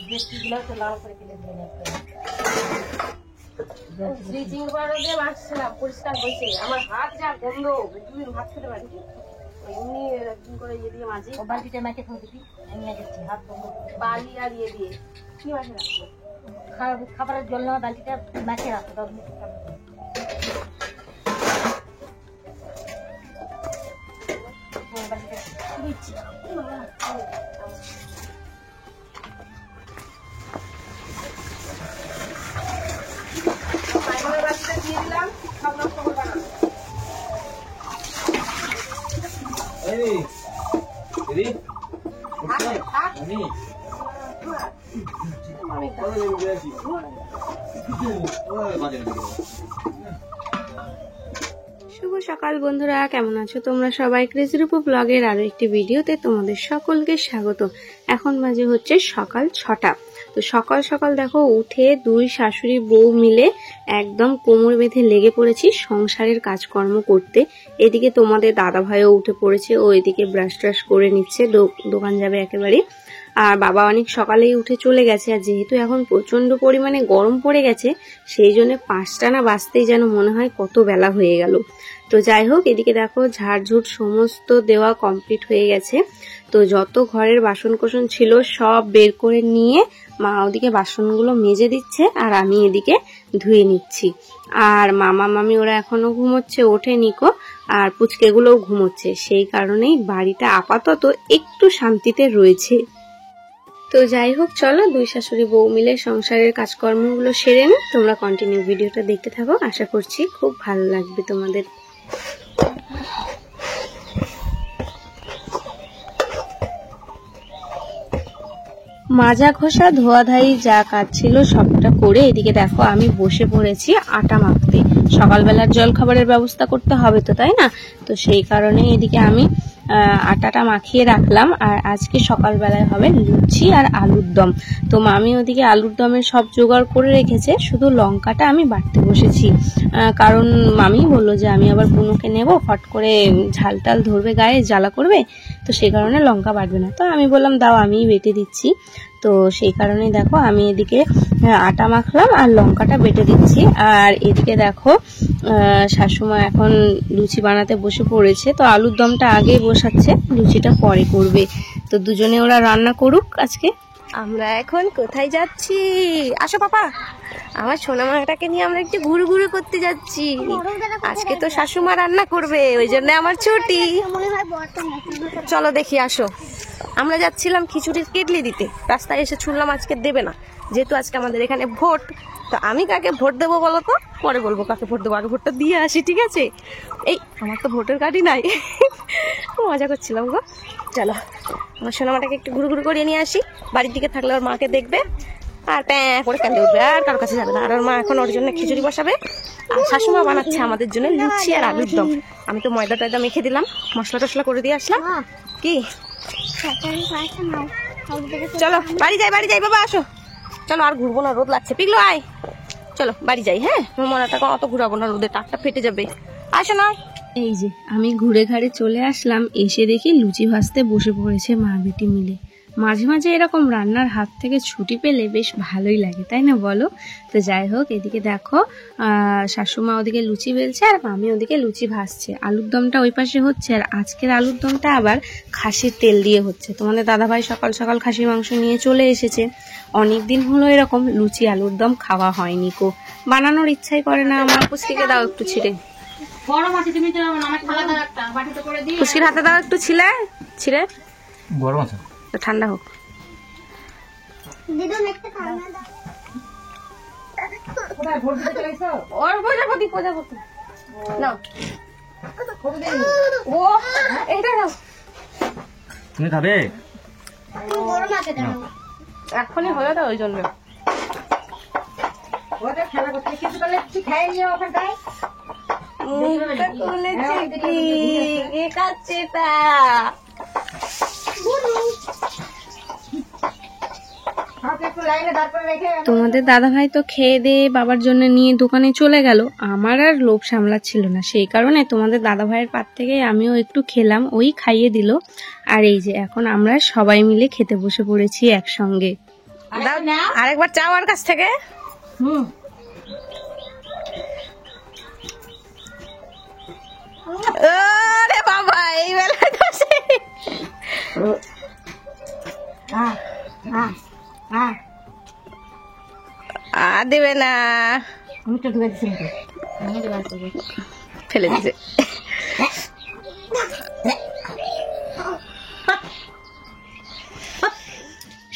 গুলো তো লাল করে কেটে দিয়ে ব্লিচিং পাউডার দিয়ে মাখছিলাম, পরিষ্কার হয়েছে। আমার হাত যা গন্ধ, দুদিন ভাত খেতে পারি এমনি একদিন করে ইয়ে দিয়ে মাঝি বালতিটা মেখে দিবি। আমি মেখেছি হাত গন্ধ বালি আর ইয়ে দিয়ে। কি মাখে রাখবো? খাবারের জল নেওয়া বালতিটা মেখে রাখবো। শুভ সকাল বন্ধুরা, কেমন আছো তোমরা সবাই? ক্রেজি রূপা ব্লগের আরো একটি ভিডিওতে তোমাদের সকলকে স্বাগত। এখন বাজে হচ্ছে সকাল 6টা। তো সকাল সকাল দেখো উঠে দুই শাশুড়ি বউ মিলে একদম কোমর বেঁধে লেগে পড়েছি সংসারের কাজকর্ম করতে। এদিকে তোমাদের দাদা ভাইও উঠে পড়েছে, ও এদিকে ব্রাশ ট্রাশ করে নিচ্ছে, দোকান যাবে একেবারে। আর বাবা অনেক সকালেই উঠে চলে গেছে। আর যেহেতু এখন প্রচন্ড পরিমাণে গরম পড়ে গেছে, সেই জন্য 5টা না বাজতেই যেন মনে হয় কত বেলা হয়ে গেল। তো যাই হোক, এদিকে দেখো ঝাড়ঝুট সমস্ত দেওয়া কমপ্লিট হয়ে গেছে। তো যত ঘরের বাসন কোসন ছিল সব বের করে নিয়ে মা ওদিকে বাসনগুলো মেজে দিচ্ছে, আর আমি এদিকে ধুয়ে নিচ্ছি। আর মামা মামি ওরা এখনো ঘুমোচ্ছে, ওঠে নিকো, আর পুচকেগুলোও ঘুমোচ্ছে। সেই কারণেই বাড়িটা আপাতত একটু শান্তিতে রয়েছে। তো যাই হোক, চলো দুই শাশুড়ি বউ মিলে সংসারের কাজকর্মগুলো সেরে নি। তোমরা কন্টিনিউ ভিডিওটা দেখতে থাকো, আশা করছি খুব ভালো লাগবে তোমাদের। মাজা ঘষা ধোয়াধাই যা কাজ ছিল সবটা করে এদিকে দেখো আমি বসে পড়েছি আটা মাখতে। সকালবেলার জল খাবারের ব্যবস্থা করতে হবে তো, তাই না? তো সেই কারণে এদিকে আমি আটাটা মাখিয়ে রাখলাম। আর আজকে সকালবেলায় হবে লুচি আর আলুর দম। তো মামি ওদিকে আলুর দমের সব জোগাড় করে রেখেছে, শুধু লঙ্কাটা আমি বাটতে বসেছি। কারণ মামি বললো যে আমি আবার বুনুকে নেব, ফট করে ঝাল টাল ধরবে, গায়ে জ্বালা করবে, তো সেই কারণে লঙ্কা বাটবে না। তো আমি বললাম দাও আমিই বেটে দিচ্ছি। তো সেই কারণেই দেখো আমি এদিকে আটা মাখলাম আর লঙ্কাটা বেটে দিচ্ছি। আর এদিকে দেখো শাশুমা এখন লুচি বানাতে বসে পড়েছে। তো আলুর দমটা আগেই বসাচ্ছে, লুচিটা পরে করবে। তো দুজনে ওরা রান্না করুক আজকে। আমরা এখন কোথায় যাচ্ছি? আসো পাপা, আমার সোনামাটাকে নিয়ে আমরা একটু ঘুরু ঘুরু করতে যাচ্ছি। আজকে তো শাশুমা রান্না করবে, ওই জন্য আমার ছুটি। চলো দেখি, আসো। আমরা যাচ্ছিলাম খিচুড়ির কেটলি দিতে, রাস্তায় এসে শুনলাম আজকে দেবে না, যেহেতু আজকে আমাদের এখানে ভোট। তো আমি কাকে ভোট দেবো বলো তো? পরে বলবো কাকে ভোট দেবো, আগে ভোটটা দিয়ে আসি, ঠিক আছে? এই আমার তো ভোটের কার্ডই নাই। মজা করছিলাম গো। চলো আমার সোনামাটাকে একটু ঘুরু ঘুরু করিয়ে নিয়ে আসি। বাড়ির দিকে থাকলে ওর মাকে দেখবে আর প্যাঁ করে কান্দে উঠবে, আর কারোর কাছে যাবে না। আর ওর মা এখন ওর জন্য খিচুড়ি বসাবে, আর শাশুমা বানাচ্ছে আমাদের জন্য লুচি আর আলুর দম। আমি তো ময়দা টয়দা মেখে দিলাম, মশলা টসলা করে দিয়ে আসলাম। কি চলো বাড়ি যাই, বাড়ি যাই বাবা, আসো। চলো আর ঘুরবো না, রোদ লাগছে। পিগলো আয়, চলো বাড়ি যাই। হ্যাঁ, মনাটা অত ঘুরাবো না, রোদে টাকটা ফেটে যাবে। আসো না। এই যে আমি ঘুরে ঘাড়ে চলে আসলাম, এসে দেখি লুচি ভাজতে বসে পড়েছে মা বেটি মিলে। মাঝে মাঝে এরকম রান্নার হাত থেকে ছুটি পেলে বেশ ভালোই লাগে, তাই না বলো? তো যাই হোক, এদিকে দেখো শাশুমা ওদিকে লুচি বেলছে আর মামি ওদিকে লুচি ভাজছে। আলুর দমটা ওই পাশে হচ্ছে, আর আজকের আলুর দমটা আবার খাসির তেল দিয়ে হচ্ছে। তোমাদের দাদাভাই সকাল সকাল খাসির মাংস নিয়ে চলে এসেছে। অনেকদিন হলো এরকম লুচি আলুর দম খাওয়া হয়নি কো, বানানোর ইচ্ছাই করে না আমার। পুচকিকে দাও একটু ছিঁড়ে, পুচকির হাতে দাও একটু ছিঁড়ে, গরম আছে, ঠান্ডা হোক। তুমি খাবে? এখনই হয়ে দাও, ওই জন্য তোমাদের দাদা ভাই তো খেয়ে দিয়ে বাবার জন্য নিয়ে দোকানে চলে গেল। আমার আর লোভ সামলাচ্ছিল না, সেই কারণে তোমাদের দাদা ভাইয়ের পাত থেকে আমিও একটু খেলাম, ওই খাইয়ে দিল। আর এই যে এখন আমরা সবাই মিলে খেতে বসে পড়েছি একসঙ্গে। দাও আরেকবার চাও আর কাছ থেকে। আরে বাবা এই বেলায় কাছে দেবে না, ফেলে দিছে।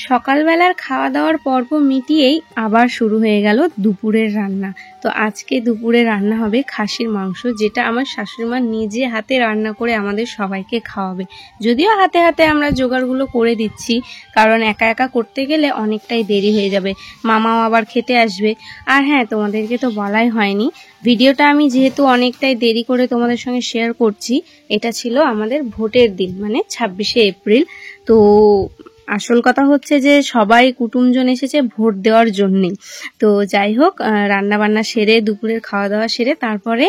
সকালবেলার খাওয়া দাওয়ার পর্ব মিটিয়েই আবার শুরু হয়ে গেল দুপুরের রান্না। তো আজকে দুপুরে রান্না হবে খাসির মাংস, যেটা আমার শাশুড়িমা নিজে হাতে রান্না করে আমাদের সবাইকে খাওয়াবে। যদিও হাতে হাতে আমরা জোগাড়গুলো করে দিচ্ছি, কারণ একা একা করতে গেলে অনেকটাই দেরি হয়ে যাবে, মামাও আবার খেতে আসবে। আর হ্যাঁ, তোমাদেরকে তো বলাই হয়নি, ভিডিওটা আমি যেহেতু অনেকটাই দেরি করে তোমাদের সঙ্গে শেয়ার করছি, এটা ছিল আমাদের ভোটের দিন, মানে 26শে এপ্রিল। তো আসল কথা হচ্ছে যে সবাই কুটুমজন এসেছে ভোট দেওয়ার জন্যেই। তো যাই হোক, রান্না বান্না সেরে দুপুরের খাওয়া দাওয়া সেরে তারপরে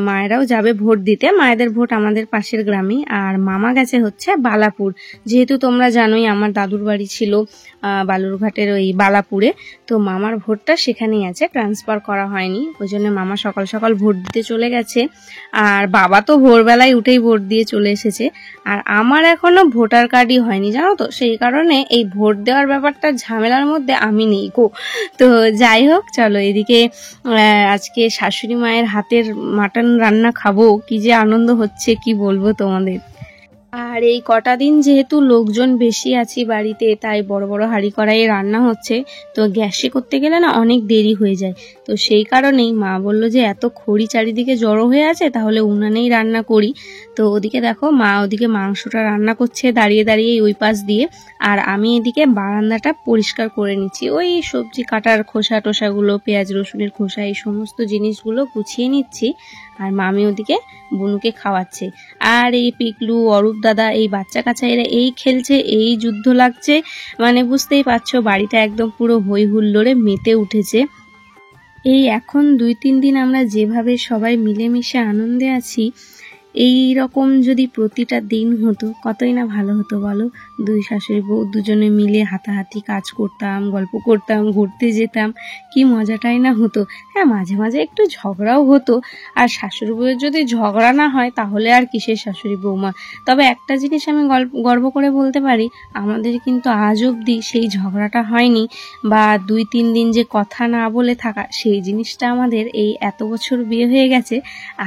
মায়েরাও যাবে ভোট দিতে। মায়েদের ভোট আমাদের পাশের গ্রামেই, আর মামা গেছে হচ্ছে বালাপুর। যেহেতু তোমরা জানোই আমার দাদুর বাড়ি ছিল বালুরঘাটের ওই বালাপুরে, তো মামার ভোটটা সেখানেই আছে, ট্রান্সফার করা হয়নি, ওই জন্য মামা সকাল সকাল ভোট দিতে চলে গেছে। আর বাবা তো ভোরবেলায় উঠেই ভোট দিয়ে চলে এসেছে। আর আমার এখনো ভোটার কার্ডই হয়নি, জানো তো, সেই কারণে এই ভোট দেওয়ার ব্যাপারটা ঝামেলার মধ্যে আমি নেই গো। তো যাই হোক, চলো এদিকে আজকে শাশুড়ি মায়ের হাতের মাটন রান্না খাবো, কি যে আনন্দ হচ্ছে কি বলবো তোমাদের। আর এই কটা দিন যেহেতু লোকজন বেশি আছি বাড়িতে, তাই বড় বড় হাঁড়ি কড়াইয়ে রান্না হচ্ছে, তো গ্যাসে করতে গেলে না অনেক দেরি হয়ে যায়। তো সেই কারণেই মা বলল যে এত খড়ি চারিদিকে জড়ো হয়ে আছে, তাহলে উনানেই রান্না করি। তো ওদিকে দেখো মা ওদিকে মাংসটা রান্না করছে দাঁড়িয়ে দাঁড়িয়ে ওই পাশ দিয়ে, আর আমি এদিকে বারান্দাটা পরিষ্কার করে নিচ্ছি। ওই সবজি কাটার খোসা টোসাগুলো, পেঁয়াজ রসুনের খোসা, এই সমস্ত জিনিসগুলো গুছিয়ে নিচ্ছি। আর মামি ওদিকে বুনুকে খাওয়াচ্ছে। আর এই পিকলু, অরূপ দাদা, এই বাচ্চা কাচ্চা এরা এই খেলছে, এই যুদ্ধ লাগছে, মানে বুঝতেই পারছো বাড়িটা একদম পুরো হই হুল্লোড়ে মেতে উঠেছে। এই এখন 2-3 দিন আমরা যেভাবে সবাই মিলেমিশে আনন্দে আছি, এই রকম যদি প্রতিটা দিন হতো কতই না ভালো হতো বলো। দুই শাশুড়ি বউ দুজনে মিলে হাতাহাতি কাজ করতাম, গল্প করতাম, ঘুরতে যেতাম, কি মজাটাই না হতো। হ্যাঁ, মাঝে মাঝে একটু ঝগড়াও হতো, আর শাশুড়ি বউয়ের যদি ঝগড়া না হয় তাহলে আর কিসের শাশুড়ি বৌমা। তবে একটা জিনিস আমি গর্ব করে বলতে পারি, আমাদের কিন্তু আজ অবধি সেই ঝগড়াটা হয়নি, বা 2-3 দিন যে কথা না বলে থাকা, সেই জিনিসটা আমাদের এই এত বছর বিয়ে হয়ে গেছে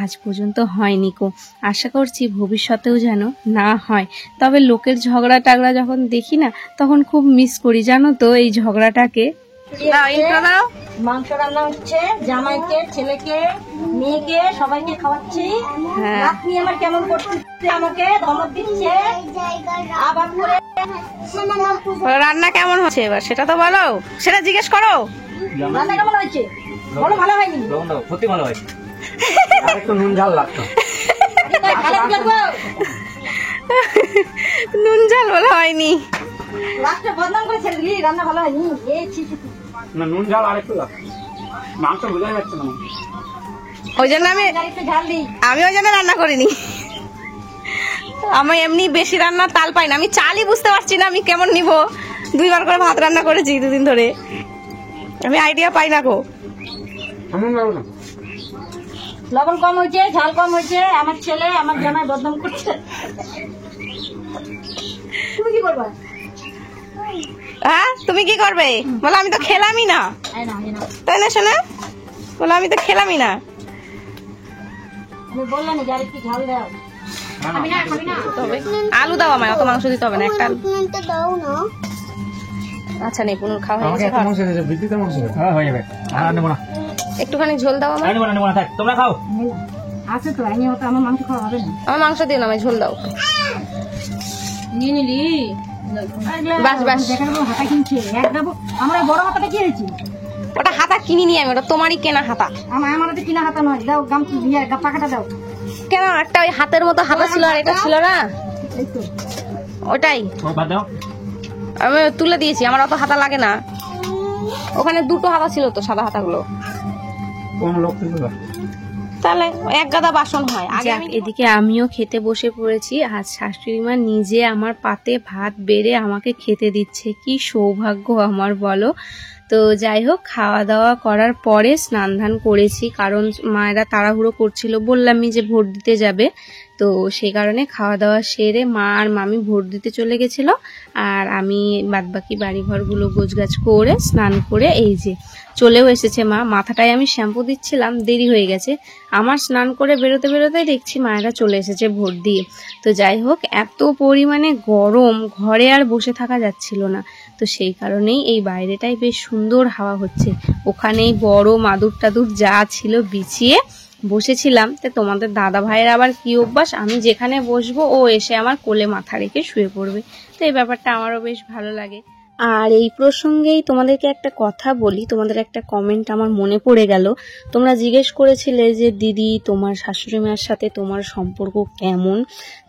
আজ পর্যন্ত হয়নি কো। আশা করছি ভবিষ্যতেও যেন না হয়। তবে লোকের ঝগড়া টাগড়া যখন দেখি না, তখন খুব মিস করি, জানো তো, এই ঝগড়াটাকে। মাংস রান্না হচ্ছে, জামাইকে, ছেলেকে, মেয়েকে, সবাইকে খাওয়াচ্ছি। আপনি আমার কেমন করছে, আমাকে ধমক দিচ্ছে আবার করে। রান্না কেমন হচ্ছে এবার সেটা তো বলো, সেটা জিজ্ঞেস করো। রান্না কেমন হয়েছে বলো। ভালো হয়নি, সত্যি ভালো হয়েছে, একটু নুন ঝাল লাগতো। নুন ঝাল ভালো হয়নি, বদনাম করে ছেড়ে দিলি, রান্না ভালো হয়নি। না, নুন ঝাল আর একটু লাগতো, মাংস বোঝা যাচ্ছে না, ওই জন্য ঝাল দিই। আমি ওই জন্য রান্না করিনি। আমি এমনি বেশি রান্না তাল পাই না, আমি চালই বুঝতে পারছি না আমি কেমন নিব। 2 বার করে ভাত রান্না করেছি 2 দিন ধরে, আমি আইডিয়া পাই না গো। লবণ কম হয়েছে, ঝাল কম হয়েছে, আমার ছেলে আমার জামাই বদনাম করছে। তুমি কি করবা? হ্যাঁ, তুমি কি করবে বলো? আমি তো খেলামই না, তাই না শোনা? বলো আমি তো খেলামই না। আমি বললাম যে আরেকটু ঝাল দাও। আমি না খাবি না। তবে আলু দাও, আমায় অত মাংস দিতে হবে না, একটা আলু দাও না। আচ্ছা নেই, পুনুর খাওয়া হয়ে গেছে, হয়ে যাবে, আর নেবো না, একটুখানি ঝোল দাও আমার। নেবো না, নেবো না, থাক, তোমরা খাও। আছে তো, আমি ওটা আমার মাংস খাওয়া হবে না। আমার মাংস দিও না, আমায় ঝোল দাও। নিয়ে নিলি বাস বাস। হাতা কিনছে একদম, আমরা বড় হাতাটা কি হয়েছে? ওটা হাতা কিনিনি আমি, ওটা তোমারই কেনা হাতা। আমার তো কিনা হাতা নয়, দাও গামছা দিয়ে পাকাটা দাও। কেন, একটা ওই হাতের মতো হাতা ছিল, আর এটা ছিল না, এই তো ওটাই বাদ দাও, আমি তুলে দিয়েছি, আমার অত হাতা লাগে না। ওখানে 2টো হাতা ছিল তো, সাদা হাতাগুলো। কোন লোক ছিল? তাহলে এক গাদা বাসন হয়। যাক, এদিকে আমিও খেতে বসে পড়েছি। আজ শাশুড়ি মা নিজে আমার পাতে ভাত বেড়ে আমাকে খেতে দিচ্ছে, কি সৌভাগ্য আমার বলো। তো যাই হোক, খাওয়া দাওয়া করার পরে স্নান ধান করেছি, কারণ মায়েরা তাড়াহুড়ো করছিল, বললামই যে ভোট দিতে যাবে। তো সেই কারণে খাওয়া দাওয়া সেরে মা আর মামি ভোট দিতে চলে গেছিল, আর আমি বাদবাকি বাড়িঘরগুলো গোছগাছ করে স্নান করে এই যে চলেও এসেছে মা। মাথাটায় আমি শ্যাম্পু দিচ্ছিলাম, দেরি হয়ে গেছে। আমার স্নান করে বেরোতে বেরোতে দেখছি মায়েরা চলে এসেছে ভোট দিয়ে। তো যাই হোক, এত পরিমাণে গরম, ঘরে আর বসে থাকা যাচ্ছিল না। তো সেই কারণেই এই বাইরেটাই বেশ সুন্দর হাওয়া হচ্ছে। ওখানেই বড় মাদুর টাদুর যা ছিল বিছিয়ে বসেছিলাম। তো তোমাদের দাদা ভাইয়ের আবার কি অভ্যাস, আমি যেখানে বসবো ও এসে আমার কোলে মাথা রেখে শুয়ে পড়বে। তো এই ব্যাপারটা আমারও বেশ ভালো লাগে। আর এই প্রসঙ্গেই তোমাদেরকে একটা কথা বলি, তোমাদের একটা কমেন্ট আমার মনে পড়ে গেল। তোমরা জিজ্ঞেস করেছিলে যে দিদি তোমার শাশুড়ি মায়ের সাথে তোমার সম্পর্ক কেমন।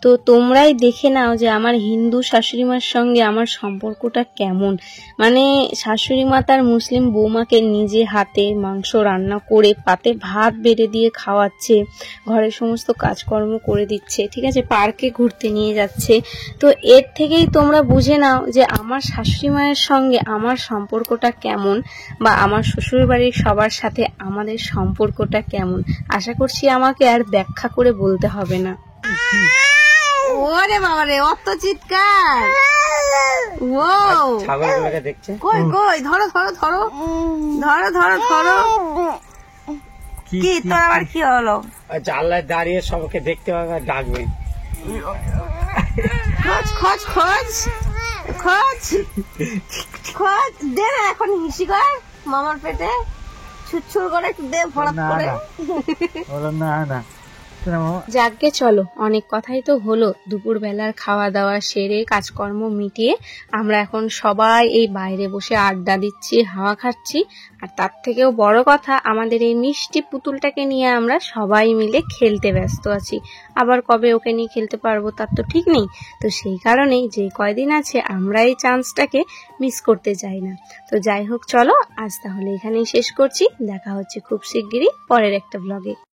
তো তোমরাই দেখে নাও যে আমার হিন্দু শাশুড়ি মার সঙ্গে আমার সম্পর্কটা কেমন। মানে শাশুড়ি মা তার মুসলিম বৌমাকে নিজে হাতে মাংস রান্না করে পাতে ভাত বেড়ে দিয়ে খাওয়াচ্ছে, ঘরের সমস্ত কাজকর্ম করে দিচ্ছে, ঠিক আছে, পার্কে ঘুরতে নিয়ে যাচ্ছে। তো এর থেকেই তোমরা বুঝে নাও যে আমার শাশুড়ি মায়ের সঙ্গে আমার সম্পর্কটা কেমন, বা আমার শ্বশুর বাড়ির সবার সাথে আমাদের সম্পর্কটা কেমন। আশা করছি আমাকে আর ব্যাখ্যা করে বলতে হবে না। ওরে বাবা রে, অত চিৎকার! ও ছাগলগুলোকে দেখছে। কই কই, ধরো ধরো ধরো ধরো ধরো ধরো। কি তোর আবার কি হলো? জানলায় দাঁড়িয়ে সবাইকে দেখতে পাবে আর ডাকবে। খোঁজ খোঁজ খোঁজ খোঁজ খোঁজ, দে না এখন হিসি কর মামার পেটে, ছুটছুর করে একটু দে ভরাত করে। না না, যাকগে চলো, অনেক কথাই তো হলো। দুপুর বেলার খাওয়া দাওয়া সেরে কাজকর্ম মিটিয়ে আমরা এখন সবাই এই বাইরে বসে আড্ডা দিচ্ছি, হাওয়া খাচ্ছি। আর তার থেকেও বড় কথা, আমাদের এই মিষ্টি পুতুলটাকে নিয়ে আমরা সবাই মিলে খেলতে ব্যস্ত আছি। আবার কবে ওকে নিয়ে খেলতে পারবো তার তো ঠিক নেই। তো সেই কারণেই যে কয়দিন আছে আমরা এই চান্সটাকে মিস করতে চাই না। তো যাই হোক, চলো আজ তাহলে এখানেই শেষ করছি। দেখা হচ্ছে খুব শিগগিরই পরের একটা ব্লগে।